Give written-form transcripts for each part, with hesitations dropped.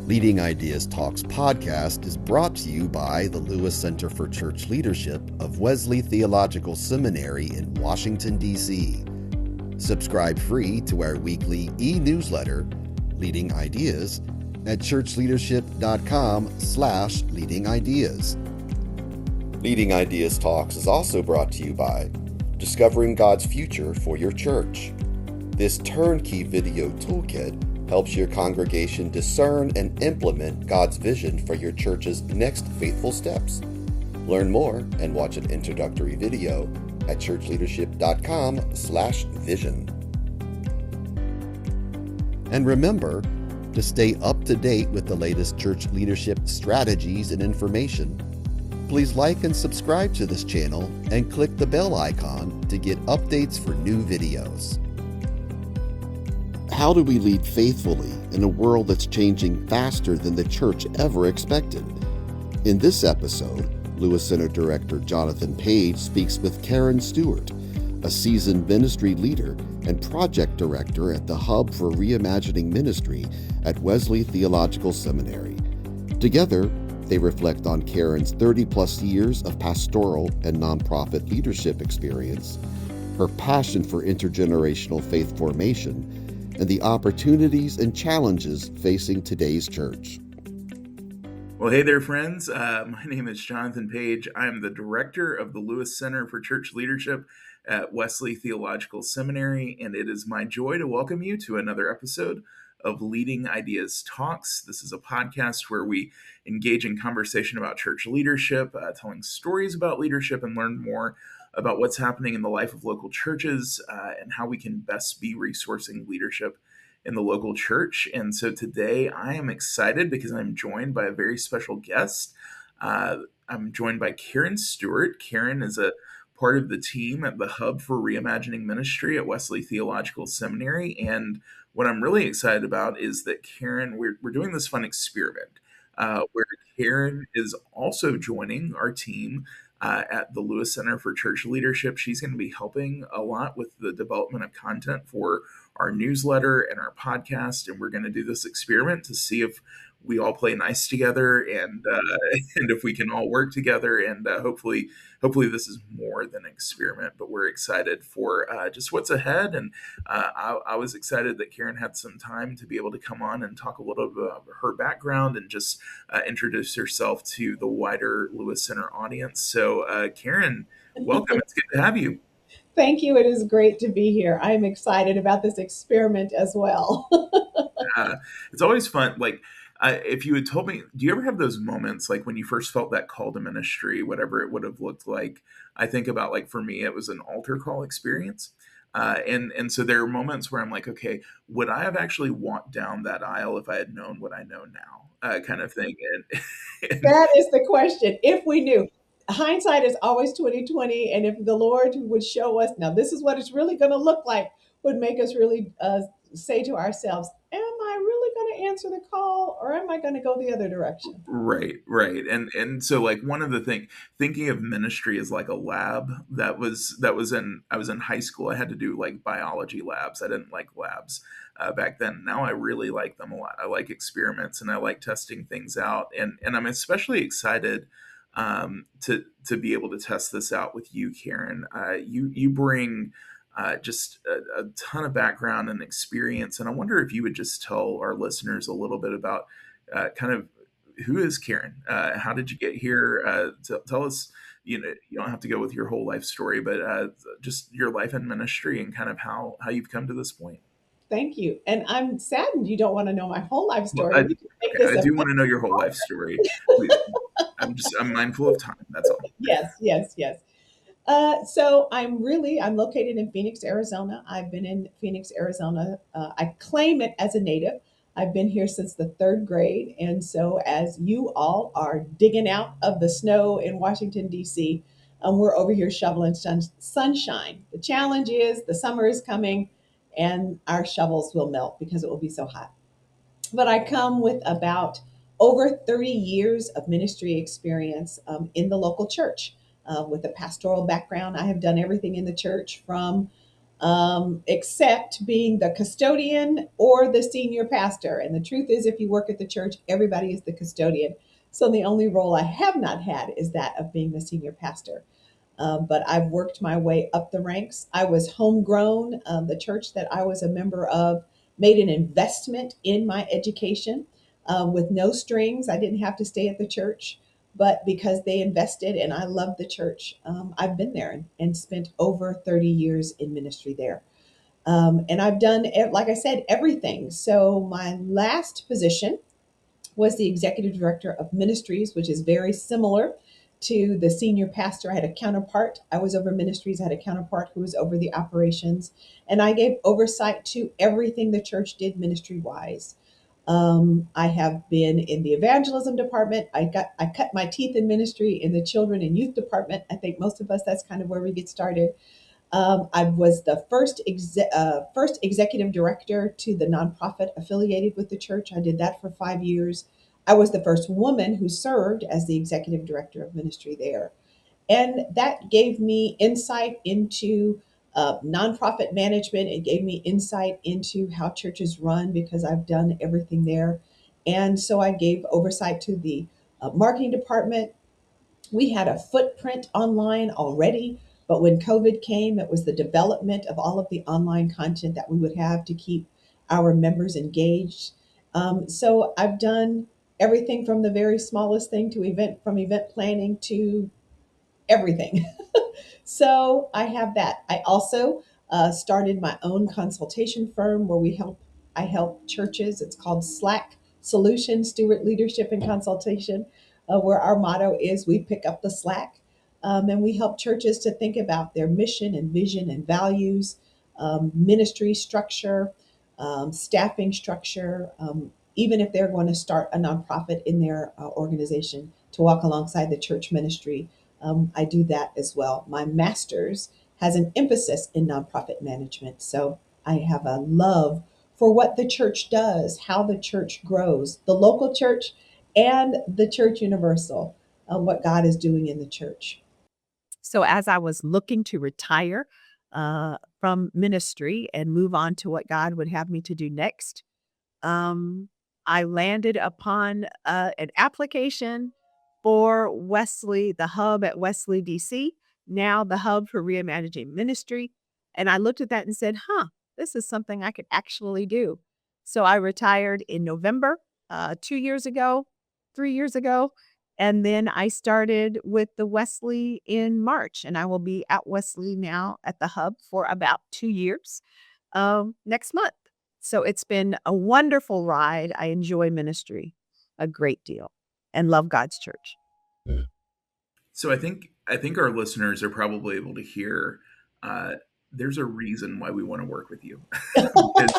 Leading Ideas Talks podcast is brought to you by the Lewis Center for Church Leadership of Wesley Theological Seminary in Washington, D.C. Subscribe free to our weekly e-newsletter, Leading Ideas, at churchleadership.com/leading ideas. Leading Ideas Talks is also brought to you by Discovering God's Future for Your Church. This turnkey video toolkit helps your congregation discern and implement God's vision for your church's next faithful steps. Learn more and watch an introductory video at churchleadership.com/vision. And remember to stay up to date with the latest church leadership strategies and information. Please like and subscribe to this channel and click the bell icon to get updates for new videos. How do we lead faithfully in a world that's changing faster than the church ever expected? In this episode, Lewis Center Director Jonathan Page speaks with Karen Stewart, a seasoned ministry leader and project director at the Hub for Reimagining Ministry at Wesley Theological Seminary. Together, they reflect on Karen's 30-plus years of pastoral and nonprofit leadership experience, her passion for intergenerational faith formation, and the opportunities and challenges facing today's church. Well, hey there, friends. My name is Jonathan Page. I'm the director of the Lewis Center for Church Leadership at Wesley Theological Seminary, and it is my joy to welcome you to another episode of Leading Ideas Talks. This is a podcast where we engage in conversation about church leadership, telling stories about leadership, and learn more about what's happening in the life of local churches and how we can best be resourcing leadership in the local church. And so today I am excited because I'm joined by a very special guest. I'm joined by Karen Stewart. Karen is a part of the team at the Hub for Reimagining Ministry at Wesley Theological Seminary. And what I'm really excited about is that Karen, we're doing this fun experiment where Karen is also joining our team at the Lewis Center for Church Leadership. She's going to be helping a lot with the development of content for our newsletter and our podcast. And we're going to do this experiment to see if we all play nice together and if we can all work together. And hopefully this is more than an experiment, but we're excited for just what's ahead. And I was excited that Karen had some time to be able to come on and talk a little bit about her background and just introduce herself to the wider Lewis Center audience. So Karen, welcome. It's good to have you. Thank you. It is great to be here. I'm excited about this experiment as well. It's always fun. Like, if you had told me, do you ever have those moments like when you first felt that call to ministry, whatever it would have looked like? I think about, like, for me, it was an altar call experience. And so there are moments where I'm like, okay, would I have actually walked down that aisle if I had known what I know now, kind of thing. And That is the question. If we knew. Hindsight is always 2020. And if the Lord would show us, now this is what it's really going to look like, would make us really say to ourselves, am I really going to answer the call or am I going to go the other direction? Right. And so, like, one of the thinking of ministry as like a lab, I was in high school. I had to do like biology labs. I didn't like labs back then. Now I really like them a lot. I like experiments and I like testing things out. And I'm especially excited to be able to test this out with you, Karen. You bring just a ton of background and experience, and I wonder if you would just tell our listeners a little bit about kind of who is Karen? How did you get here? Tell us. You don't have to go with your whole life story, but just your life and ministry and kind of how you've come to this point. Thank you. And I'm saddened you don't want to know my whole life story. Well, I do want to know your whole life story. I'm mindful of time. That's all. Yes. So I'm located in Phoenix, Arizona. I've been in Phoenix, Arizona. I claim it as a native. I've been here since the third grade. And so as you all are digging out of the snow in Washington, D.C., we're over here shoveling sunshine. The challenge is the summer is coming and our shovels will melt because it will be so hot. But I come with about over 30 years of ministry experience in the local church. With a pastoral background, I have done everything in the church from except being the custodian or the senior pastor. And the truth is, if you work at the church, everybody is the custodian. So the only role I have not had is that of being the senior pastor. But I've worked my way up the ranks. I was homegrown. The church that I was a member of made an investment in my education with no strings. I didn't have to stay at the church, but because they invested and I love the church, I've been there and spent over 30 years in ministry there. And I've done, like I said, everything. So my last position was the executive director of ministries, which is very similar to the senior pastor. I had a counterpart. I was over ministries. I had a counterpart who was over the operations. And I gave oversight to everything the church did ministry wise. I have been in the evangelism department. I cut my teeth in ministry in the children and youth department. I think most of us, that's kind of where we get started. I was the first executive director to the nonprofit affiliated with the church. I did that for 5 years. I was the first woman who served as the executive director of ministry there. And that gave me insight into nonprofit management. It gave me insight into how churches run because I've done everything there. And so I gave oversight to the marketing department. We had a footprint online already, but when COVID came, it was the development of all of the online content that we would have to keep our members engaged. So I've done everything from the very smallest thing to event planning to everything. So I have that. I also started my own consultation firm where I help churches. It's called Slack Solutions, Stewart Leadership and Consultation, where our motto is we pick up the slack. And we help churches to think about their mission and vision and values, ministry structure, staffing structure, even if they're going to start a nonprofit in their organization to walk alongside the church ministry. I do that as well. My master's has an emphasis in nonprofit management. So I have a love for what the church does, how the church grows, the local church and the church universal, what God is doing in the church. So as I was looking to retire from ministry and move on to what God would have me to do next, um, I landed upon an application for Wesley, the hub at Wesley, DC, now the hub for reimagining ministry. And I looked at that and said, this is something I could actually do. So I retired in November 2 years ago, 3 years ago. And then I started with the Wesley in March, and I will be at Wesley now at the hub for about 2 years next month. So it's been a wonderful ride. I enjoy ministry a great deal and love God's church. So I think our listeners are probably able to hear uh, there's a reason why we want to work with you because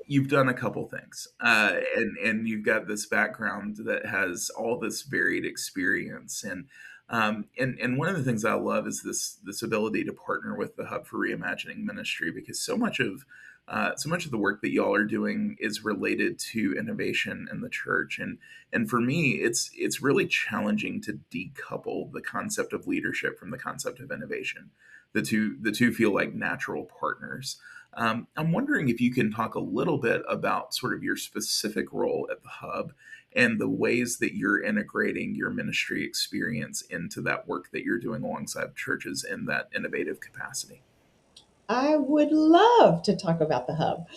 you've done a couple things and you've got this background that has all this varied experience and one of the things I love is this ability to partner with the Hub for Reimagining Ministry because so much of the work that y'all are doing is related to innovation in the church and for me it's really challenging to decouple the concept of leadership from the concept of innovation. The two feel like natural partners. I'm wondering if you can talk a little bit about sort of your specific role at the hub and the ways that you're integrating your ministry experience into that work that you're doing alongside churches in that innovative capacity. I would love to talk about the hub.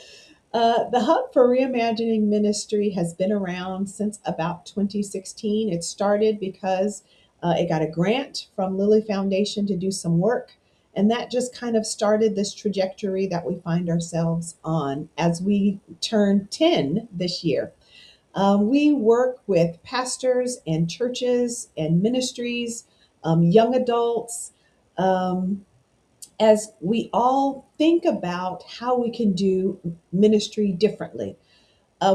The Hub for Reimagining Ministry has been around since about 2016. It started because it got a grant from Lilly Foundation to do some work. And that just kind of started this trajectory that we find ourselves on as we turn 10 this year. We work with pastors and churches and ministries, young adults, um, as we all think about how we can do ministry differently.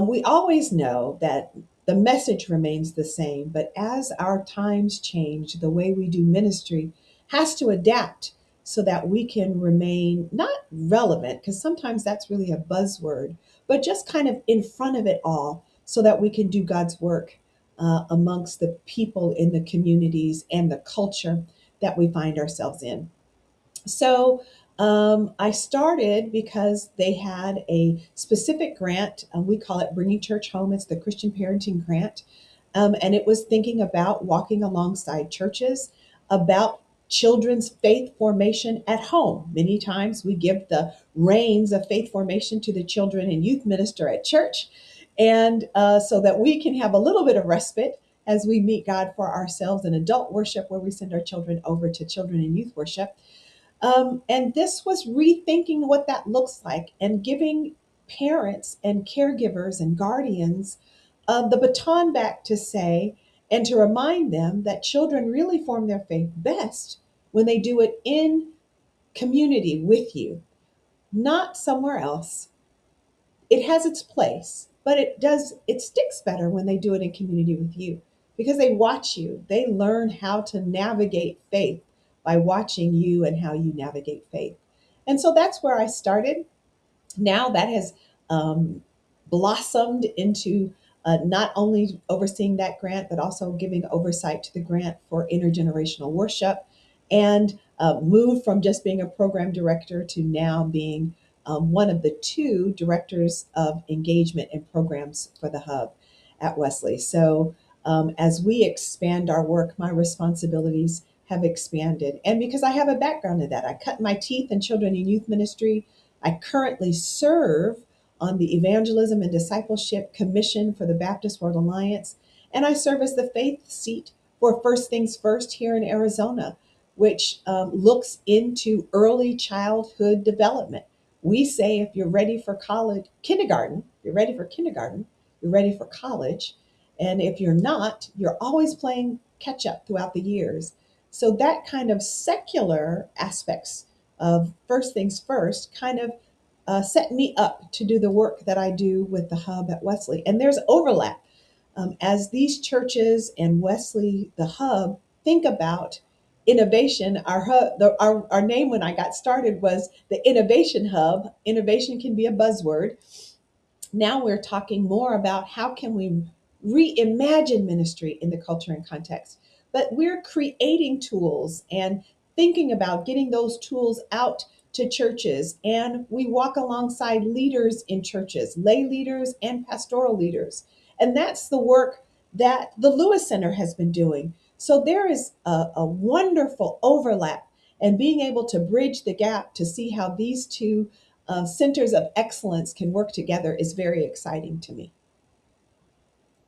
We always know that the message remains the same, but as our times change, the way we do ministry has to adapt so that we can remain not relevant, because sometimes that's really a buzzword, but just kind of in front of it all so that we can do God's work amongst the people in the communities and the culture that we find ourselves in. So I started because they had a specific grant. We call it Bringing Church Home. It's the Christian Parenting Grant. And it was thinking about walking alongside churches, about children's faith formation at home. Many times we give the reins of faith formation to the children and youth minister at church. And so that we can have a little bit of respite as we meet God for ourselves in adult worship, where we send our children over to children and youth worship. And this was rethinking what that looks like and giving parents and caregivers and guardians the baton back to say and to remind them that children really form their faith best when they do it in community with you, not somewhere else. It has its place, but it sticks better when they do it in community with you because they watch you. They learn how to navigate faith by watching you and how you navigate faith. And so that's where I started. Now that has um, blossomed into not only overseeing that grant, but also giving oversight to the grant for intergenerational worship, and moved from just being a program director to now being one of the two directors of engagement and programs for the Hub at Wesley. So as we expand our work, my responsibilities have expanded. And because I have a background in that, I cut my teeth in children and youth ministry. I currently serve on the Evangelism and Discipleship Commission for the Baptist World Alliance, and I serve as the faith seat for First Things First here in Arizona, which looks into early childhood development. We say if you're ready for college, kindergarten, you're ready for kindergarten, you're ready for college. And if you're not, you're always playing catch up throughout the years. So that kind of secular aspects of First Things First kind of set me up to do the work that I do with the Hub at Wesley. And there's overlap as these churches and Wesley, the Hub, think about innovation. Our hub, our name when I got started was the Innovation Hub. Innovation can be a buzzword. Now we're talking more about how can we reimagine ministry in the culture and context. But we're creating tools and thinking about getting those tools out to churches. And we walk alongside leaders in churches, lay leaders and pastoral leaders. And that's the work that the Lewis Center has been doing. So there is a wonderful overlap, and being able to bridge the gap to see how these two centers of excellence can work together is very exciting to me.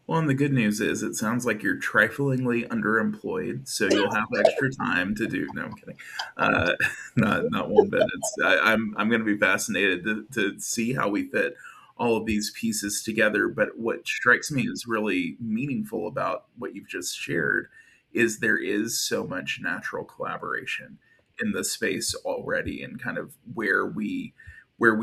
Well, and the good news is it sounds like you're triflingly underemployed, so you'll have extra time to do. No, I'm kidding. Uh, not one bit. I'm going to be fascinated to see how we fit all of these pieces together. But what strikes me as really meaningful about what you've just shared is there is so much natural collaboration in the space already, and kind of where we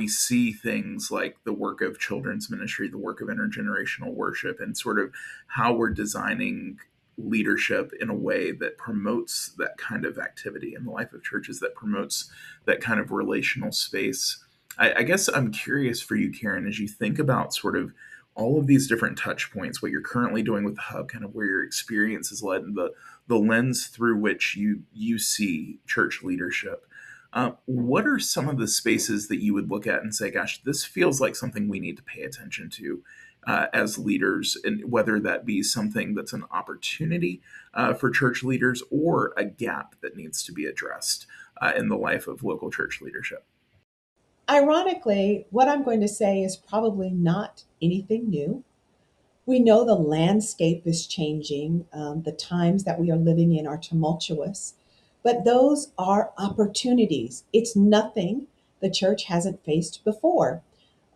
see things like the work of children's ministry, the work of intergenerational worship, and sort of how we're designing leadership in a way that promotes that kind of activity in the life of churches, that promotes that kind of relational space. I guess I'm curious for you, Karen, as you think about sort of all of these different touch points, what you're currently doing with the Hub, kind of where your experience has led, and the lens through which you see church leadership. What are some of the spaces that you would look at and say, gosh, this feels like something we need to pay attention to as leaders, and whether that be something that's an opportunity for church leaders or a gap that needs to be addressed in the life of local church leadership? Ironically, what I'm going to say is probably not anything new. We know the landscape is changing. The times that we are living in are tumultuous, but those are opportunities. It's nothing the church hasn't faced before.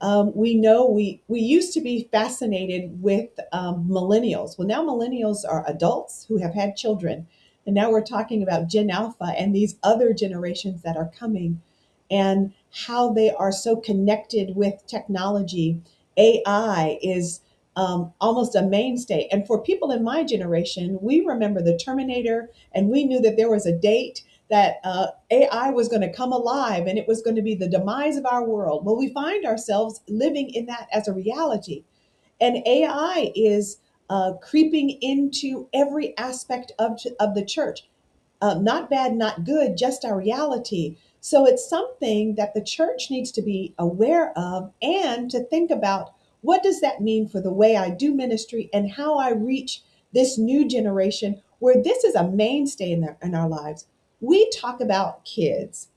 We know we used to be fascinated with millennials. Well, now millennials are adults who have had children, and now we're talking about Gen Alpha and these other generations that are coming, and how they are so connected with technology. AI is almost a mainstay, and for people in my generation, we remember the Terminator, and we knew that there was a date that AI was going to come alive and it was going to be the demise of our world. Well, we find ourselves living in that as a reality. And AI is creeping into every aspect of the church. Not bad, not good, just our reality. So it's something that the church needs to be aware of and to think about, what does that mean for the way I do ministry and how I reach this new generation where this is a mainstay in our lives. We talk about kids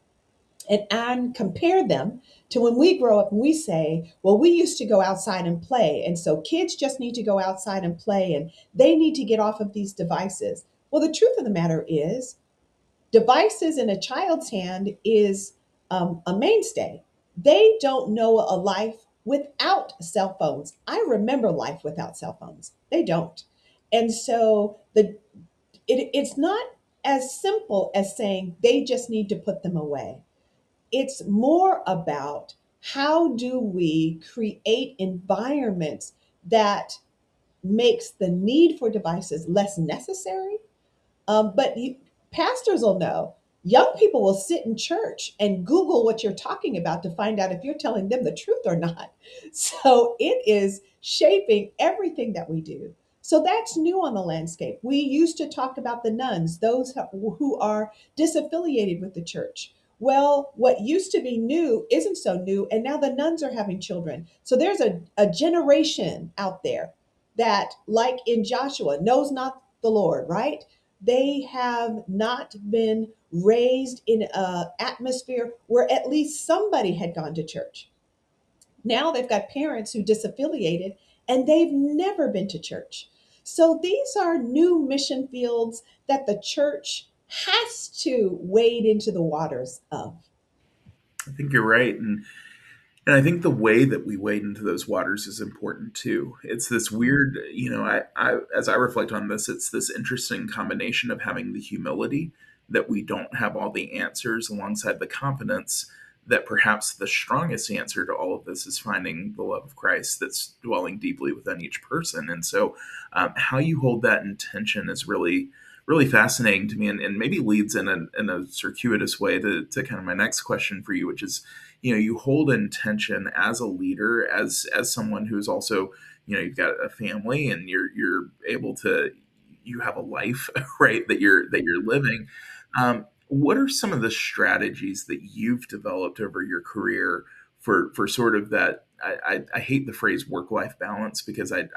and compare them to when we grow up and we say, well, we used to go outside and play. And so kids just need to go outside and play and they need to get off of these devices. Well, the truth of the matter is, devices in a child's hand is a mainstay. They don't know a life without cell phones. I remember life without cell phones. They don't. And so it's not as simple as saying they just need to put them away. It's more about, how do we create environments that makes the need for devices less necessary. But pastors will know. Young people will sit in church and Google what you're talking about to find out if you're telling them the truth or not. So it is shaping everything that we do. So that's new on the landscape. We used to talk about the nuns, those who are disaffiliated with the church. Well, what used to be new isn't so new, and now the nuns are having children. So there's a generation out there that, like in Joshua, knows not the Lord, right? They have not been raised in an atmosphere where at least somebody had gone to church. Now they've got parents who disaffiliated and they've never been to church. So these are new mission fields that the church has to wade into the waters of. I think you're right. And I think the way that we wade into those waters is important too. It's this weird, as I reflect on this, it's this interesting combination of having the humility that we don't have all the answers alongside the confidence that perhaps the strongest answer to all of this is finding the love of Christ that's dwelling deeply within each person. And so, how you hold that intention is really, really fascinating to me, and maybe leads in a circuitous way to kind of my next question for you, which is, you hold intention as a leader, as someone who's also, you've got a family and you're able to, you have a life right, that you're living. What are some of the strategies that you've developed over your career for sort of that, I hate the phrase work life balance, because I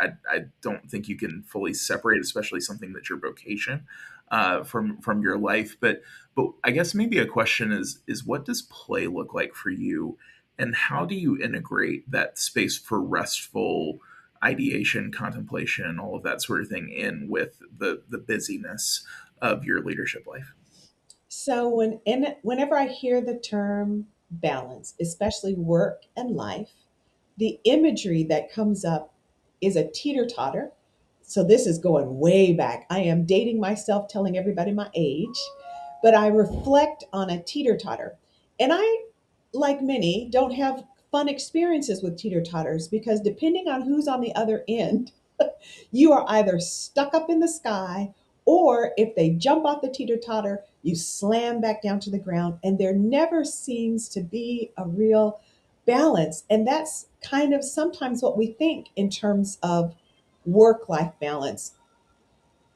don't think you can fully separate, especially something that's your vocation, from your life. But I guess maybe a question is what does play look like for you, and how do you integrate that space for restful ideation, contemplation, all of that sort of thing in with the busyness of your leadership life? So whenever I hear the term balance, especially work and life, the imagery that comes up is a teeter totter. So this is going way back. I am dating myself, telling everybody my age, but I reflect on a teeter totter. And I, like many, don't have fun experiences with teeter totters because depending on who's on the other end, you are either stuck up in the sky, or if they jump off the teeter totter, you slam back down to the ground. And there never seems to be a real balance. And that's kind of sometimes what we think in terms of work life balance.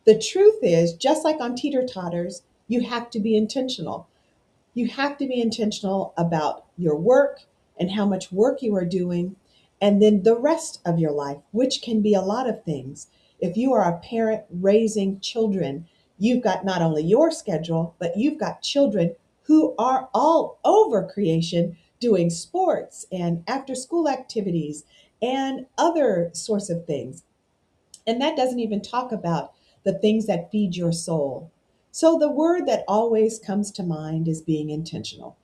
The truth is, just like on teeter totters, you have to be intentional. You have to be intentional about your work and how much work you are doing, and then the rest of your life, which can be a lot of things. If you are a parent raising children, you've got not only your schedule, but you've got children who are all over creation doing sports and after school activities and other sorts of things. And that doesn't even talk about the things that feed your soul. So the word that always comes to mind is being intentional.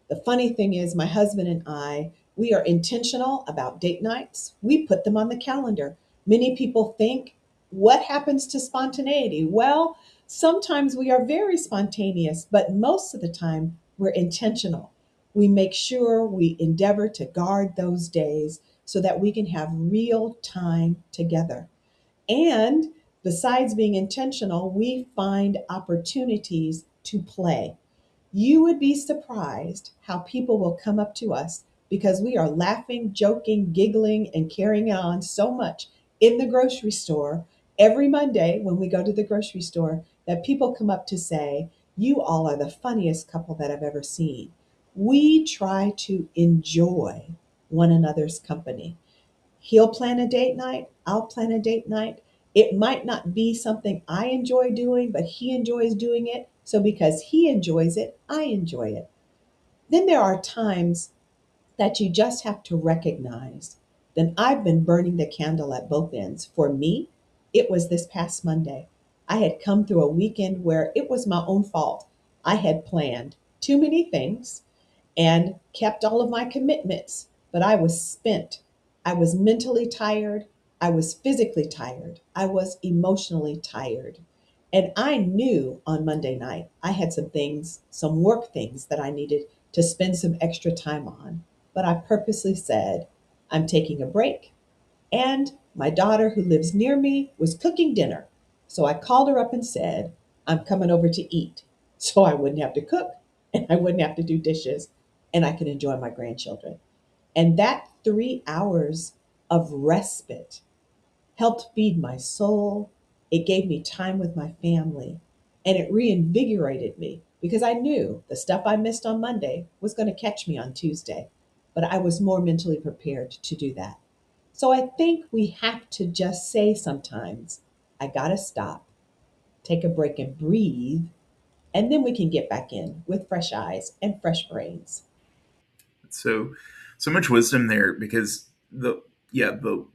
The funny thing is, my husband and I, we are intentional about date nights. We put them on the calendar. Many people think, what happens to spontaneity? Well, sometimes we are very spontaneous, but most of the time we're intentional. We make sure we endeavor to guard those days so that we can have real time together. And besides being intentional, we find opportunities to play. You would be surprised how people will come up to us because we are laughing, joking, giggling, and carrying on so much in the grocery store every Monday when we go to the grocery store that people come up to say, you all are the funniest couple that I've ever seen. We try to enjoy one another's company. He'll plan a date night, I'll plan a date night. It might not be something I enjoy doing, but he enjoys doing it. So because he enjoys it, I enjoy it. Then there are times that you just have to recognize. Then I've been burning the candle at both ends. For me, it was this past Monday. I had come through a weekend where it was my own fault. I had planned too many things and kept all of my commitments, but I was spent. I was mentally tired. I was physically tired. I was emotionally tired. And I knew on Monday night I had some things, some work things that I needed to spend some extra time on. But I purposely said, I'm taking a break. And my daughter, who lives near me, was cooking dinner. So I called her up and said, I'm coming over to eat. So I wouldn't have to cook and I wouldn't have to do dishes and I could enjoy my grandchildren. And that 3 hours of respite helped feed my soul. It gave me time with my family and it reinvigorated me because I knew the stuff I missed on Monday was going to catch me on Tuesday. But I was more mentally prepared to do that. So I think we have to just say sometimes, I got to stop, take a break and breathe, and then we can get back in with fresh eyes and fresh brains. So so much wisdom there, because the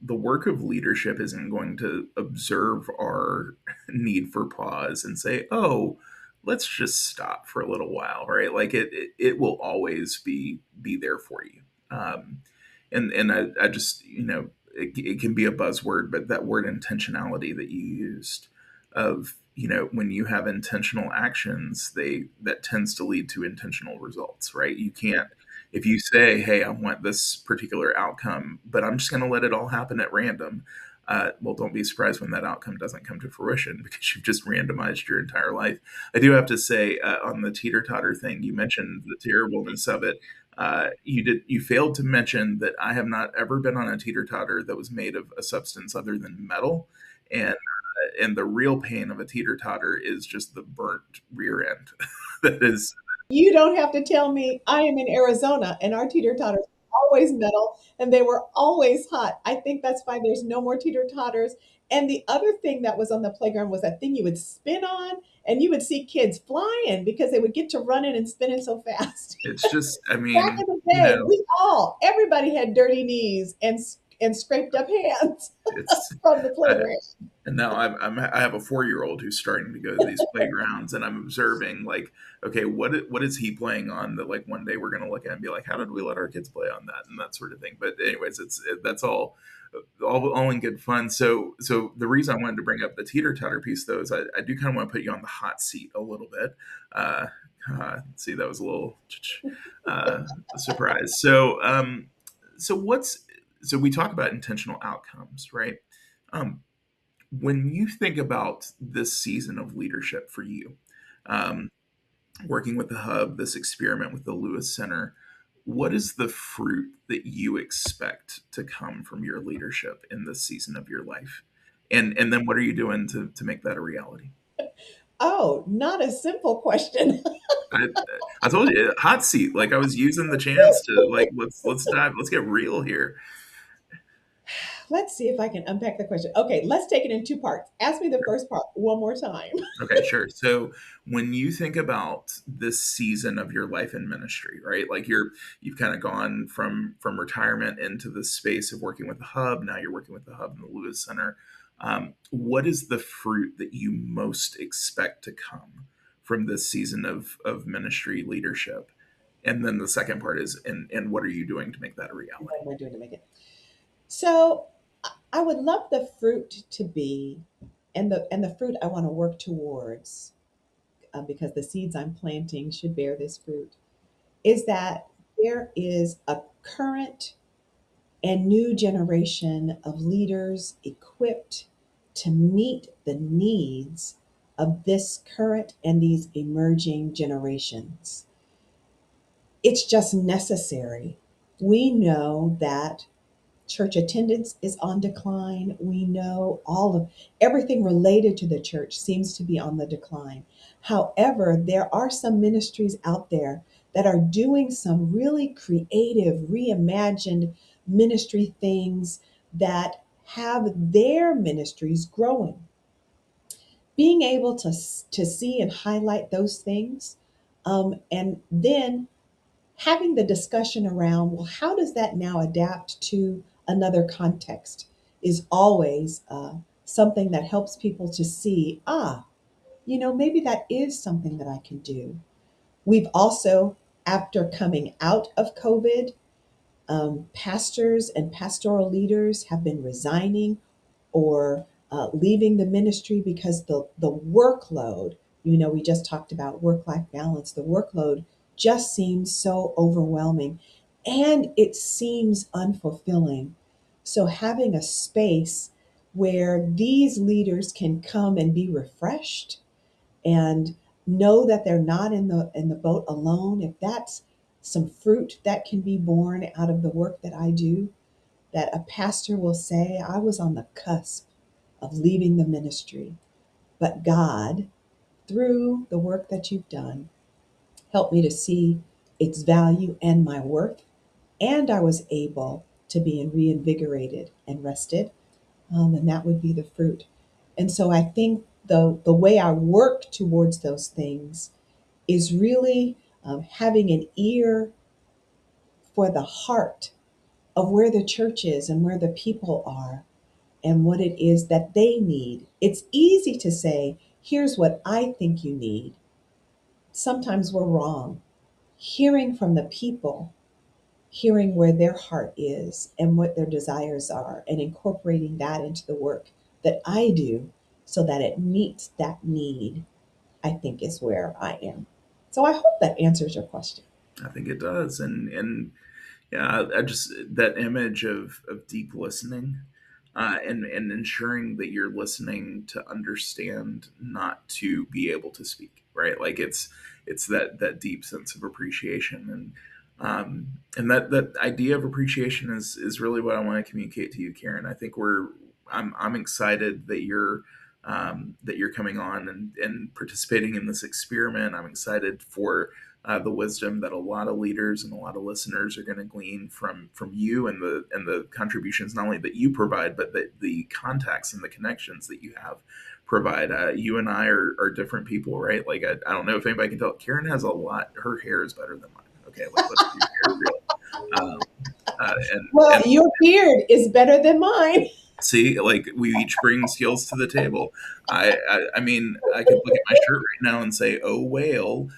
work of leadership isn't going to observe our need for pause and say, oh, let's just stop for a little while, right? Like it will always be there for you. And I just, it can be a buzzword, but that word intentionality that you used, of, when you have intentional actions, that tends to lead to intentional results, right? You can't, if you say, hey, I want this particular outcome, but I'm just going to let it all happen at random. Well, don't be surprised when that outcome doesn't come to fruition, because you've just randomized your entire life. I do have to say, on the teeter totter thing, you mentioned the terribleness of it. You failed to mention that I have not ever been on a teeter totter that was made of a substance other than metal, and the real pain of a teeter totter is just the burnt rear end. That is, You don't have to tell me. I am in Arizona and our teeter totters are always metal and they were always hot. I think that's why there's no more teeter totters. And the other thing that was on the playground was that thing you would spin on and you would see kids flying because they would get to running and spinning so fast. it's just, I Back mean, in the day, everybody had dirty knees and scraped up hands it's from the I, playground. and now I have a 4 year old who's starting to go to these playgrounds, and I'm observing, like, okay, what is he playing on that, like, one day we're gonna look at and be like, how did we let our kids play on that, and that sort of thing. But anyways, that's all in good fun. So the reason I wanted to bring up the teeter totter piece, though, is I do kind of want to put you on the hot seat a little bit. Uh, see, that was a little uh, surprise. So what's so we talk about intentional outcomes, right? Um, when you think about this season of leadership for you, um, working with the hub, this experiment with the Lewis Center, what is the fruit that you expect to come from your leadership in this season of your life? And then what are you doing to make that a reality? Oh, not a simple question. I, I told you, hot seat. Like, I was using the chance to, like, let's get real here. Let's see if I can unpack the question. Okay, let's take it in two parts. Ask me the first part one more time. Okay, sure. So when you think about this season of your life in ministry, right? Like, you've kind of gone from retirement into the space of working with the hub. Now you're working with the hub and the Lewis Center. What is the fruit that you most expect to come from this season of ministry leadership? And then the second part is, and what are you doing to make that a What reality? am I doing to make it? So I would love the fruit to be, and the fruit I want to work towards, because the seeds I'm planting should bear this fruit, is that there is a current and new generation of leaders equipped to meet the needs of this current and these emerging generations. It's just necessary. We know that church attendance is on decline. We know all of everything related to the church seems to be on the decline. However, there are some ministries out there that are doing some really creative, reimagined ministry things that have their ministries growing. Being able to see and highlight those things, and then having the discussion around, well, how does that now adapt to another context, is always something that helps people to see, maybe that is something that I can do. We've also, after coming out of COVID, pastors and pastoral leaders have been resigning or leaving the ministry because the workload, we just talked about work life balance, the workload just seems so overwhelming and it seems unfulfilling. So, having a space where these leaders can come and be refreshed and know that they're not in the boat alone, if that's some fruit that can be born out of the work that I do, that a pastor will say, I was on the cusp of leaving the ministry, but God, through the work that you've done, helped me to see its value and my worth, and I was able to be reinvigorated and rested, and that would be the fruit. And so I think the way I work towards those things is really having an ear for the heart of where the church is and where the people are and what it is that they need. It's easy to say, here's what I think you need. Sometimes we're wrong. Hearing from the people, hearing where their heart is and what their desires are, and incorporating that into the work that I do so that it meets that need, I think is where I am. So I hope that answers your question. I think it does, and yeah, I just that image of deep listening, and ensuring that you're listening to understand, not to be able to speak, right? Like it's that deep sense of appreciation, and that idea of appreciation is really what I want to communicate to you, Karen. I think I'm excited that you're coming on and participating in this experiment. I'm excited for the wisdom that a lot of leaders and a lot of listeners are going to glean from you, and the contributions not only that you provide, but the contacts and the connections that you have provide. You and I are different people, right? Like I don't know if anybody can tell. Karen has a lot. Her hair is better than mine. Okay, let's be very real. Um, Well, and your beard is better than mine. see, like we each bring skills to the table. I mean, I could look at my shirt right now and say, "Oh, whale."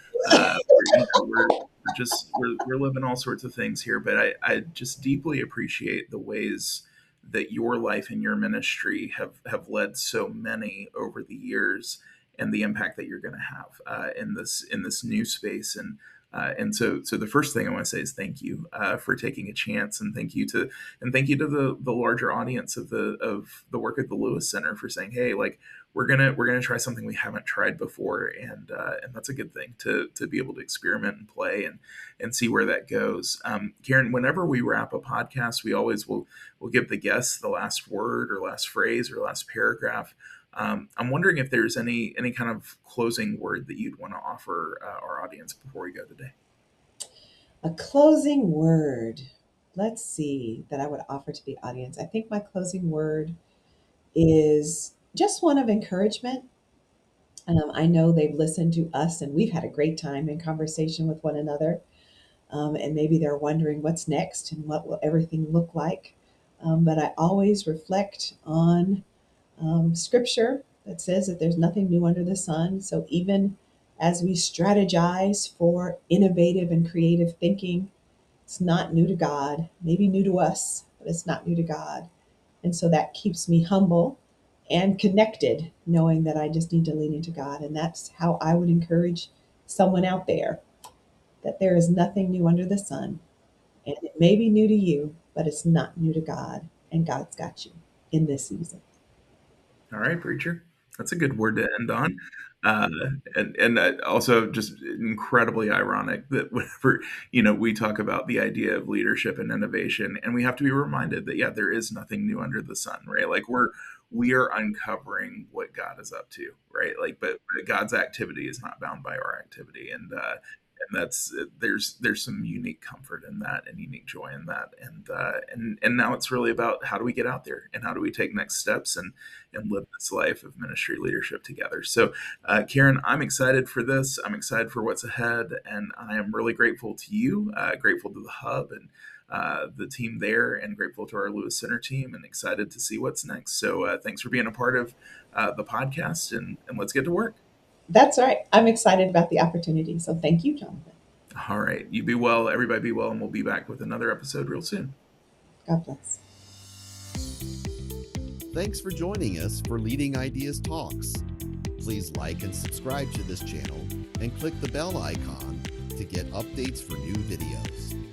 We're living all sorts of things here, but I just deeply appreciate the ways that your life and your ministry have led so many over the years, and the impact that you're going to have in this new space. And so the first thing I want to say is thank you for taking a chance, and thank you to the larger audience of the work at the Lewis Center for saying, hey, like we're gonna try something we haven't tried before, and that's a good thing to be able to experiment and play and see where that goes. Karen, whenever we wrap a podcast, we always will give the guests the last word or last phrase or last paragraph. I'm wondering if there's any kind of closing word that you'd want to offer our audience before we go today. A closing word. Let's see, that I would offer to the audience. I think my closing word is just one of encouragement. I know they've listened to us and we've had a great time in conversation with one another. And maybe they're wondering what's next and what will everything look like. But I always reflect on scripture that says that there's nothing new under the sun. So even as we strategize for innovative and creative thinking, it's not new to God, maybe new to us, but it's not new to God. And so that keeps me humble and connected, knowing that I just need to lean into God. And that's how I would encourage someone out there, that there is nothing new under the sun. And it may be new to you, but it's not new to God. And God's got you in this season. All right, preacher. That's a good word to end on. Uh, and also just incredibly ironic that whenever we talk about the idea of leadership and innovation, and we have to be reminded that yeah, there is nothing new under the sun, right? Like we are uncovering what God is up to, right? Like, but God's activity is not bound by our activity, and that's there's some unique comfort in that and unique joy in that, and now it's really about how do we get out there and how do we take next steps and live this life of ministry leadership together. So Karen, I'm excited for this. I'm excited for what's ahead, and I am really grateful to you, grateful to the hub and the team there, and grateful to our Lewis Center team, and excited to see what's next. So thanks for being a part of the podcast, and let's get to work. That's right. I'm excited about the opportunity. So thank you, Jonathan. All right. You be well. Everybody be well. And we'll be back with another episode real soon. God bless. Thanks for joining us for Leading Ideas Talks. Please like and subscribe to this channel and click the bell icon to get updates for new videos.